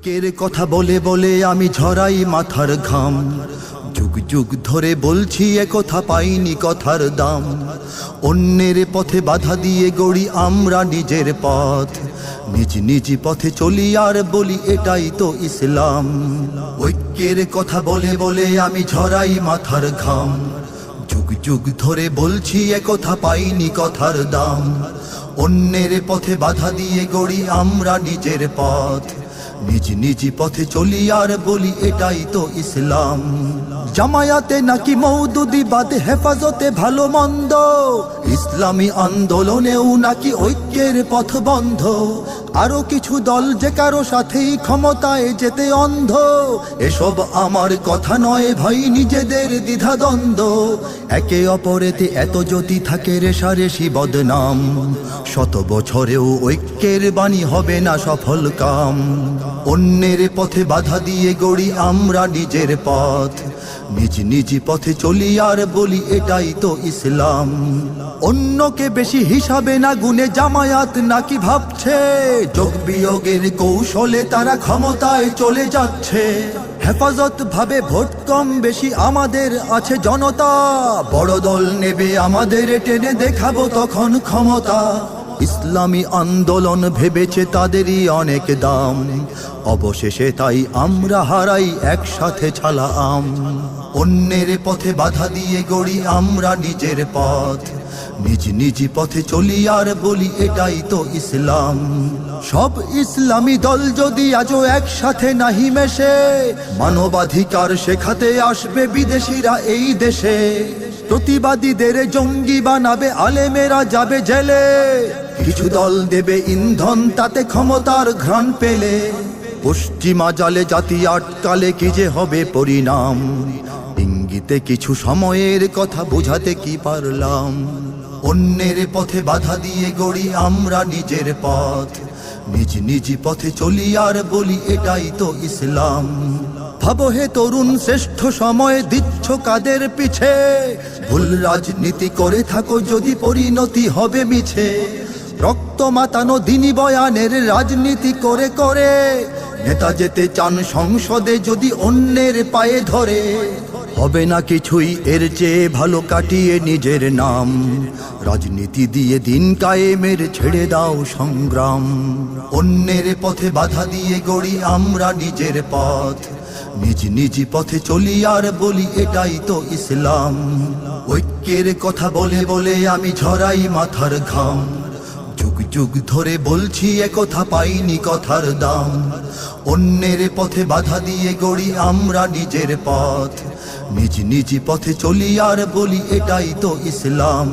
ঐক্যের কথা বলে বলে আমি ঝরাই মাথার ঘাম, যুগ যুগ ধরে বলছি একথা পাইনি কথার দাম। অন্যের পথে বাধা দিয়ে গড়ি আমরা নিজের পথ, নিজ নিজ পথে চলি আর বলি এটাই তো ইসলাম। ঐক্যের কথা বলে বলে আমি ঝরাই মাথার ঘাম, যুগ যুগ ধরে বলছি একথা পাইনি কথার দাম। অন্যের পথে বাধা দিয়ে গড়ি আমরা নিজের পথ, নিজ নিজ পথে চলি আর বলি এটাই তো ইসলাম। জামায়াতে নাকি মওদুদিবাদ, হেফাজতে ভালো মন্দ, ইসলামী আন্দোলনেও নাকি ঐক্যের পথ বন্ধ। আরো কিছু দল যে কারো সাথেই ক্ষমতায় যেতে অন্ধ। এসব আমার কথা নয় ভাই, নিজেদের দ্বিধাদ্বন্দ্ব। একে অপরেতে এত যদি থাকে রেশারেশি বদনাম, শত বছরেও ঐক্যের বাণী হবে না সফল কাম। অন্যের পথে বাধা দিয়ে গড়ি আমরা নিজের পথ, নিজ নিজ পথে চলি আর বলি এটাই তো ইসলাম। অন্যকে বেশি হিসাবে না গুনে জামায়াত নাকি ভাবছে, যোগ বিয়োগের কৌশলে তারা ক্ষমতায় চলে যাচ্ছে। হেফাজত ভাবে ভোট কম বেশি আমাদের আছে জনতা, বড় দল নেবে আমাদের টেনে দেখাবো তখন ক্ষমতা। ইসলামী আন্দোলন ভেবেছে তাদেরই অনেক দাম, অবশেষে তাই আমরা হারাই একসাথে ছালা আম। অন্যের পথে বাধা দিয়ে গড়ি আমরা নিজের পথ, নিজ নিজ পথে চলি আর বলি এটাই তো ইসলাম। সব ইসলামী দল যদি আজও একসাথে নাহি মেশে, মানবাধিকার শেখাতে আসবে বিদেশিরা এই দেশে। প্রতিবাদীদের জঙ্গি বানাবে, আলেমেরা যাবে জেলে। কিছু দল দেবে ইন্ধন তাতে ক্ষমতার ঘ্রাণ পেলে, পশ্চিমা জালে জাতি আটকালে কি যে হবে পরিণাম। ইঙ্গিতে কিছু সময়ের কথা বোঝাতে কি পারলাম। অন্যের পথে বাধা দিয়ে গড়ি আমরা নিজের পথ, নিজ নিজ পথে চলি আর বলি এটাই তো ইসলাম। ভাবো হে তরুণ, শ্রেষ্ঠ সময় দিচ্ছ কাদের পিছে? ভুল রাজনীতি করে থাকো যদি পরিণতি হবে মিছে। রক্ত মাতানো দিনী বয়ানের রাজনীতি করে করে, নেতা যেতে চান সংসদে যদি অন্যের পায়ে ধরে। হবে না কিছুই এর চেয়ে ভালো কাটিয়ে নিজের নাম, রাজনীতি দিয়ে দিন কায়েমের ছেড়ে দাও সংগ্রাম। অন্যের পথে বাধা দিয়ে গড়ি আমরা নিজের পথ, নিজ নিজ পথে চলি আর বলি এটাই তো ইসলাম। ঐক্যের কথা বলে বলে আমি ঝরাই মাথার ঘাম, যুগ যুগ ধরে বলছি একথা পাইনি কথার দাম। অন্যের পথে বাধা দিয়ে গড়ি আমরা নিজের পথ, নিজ নিজ পথে চলি আর বলি এটাই তো ইসলাম।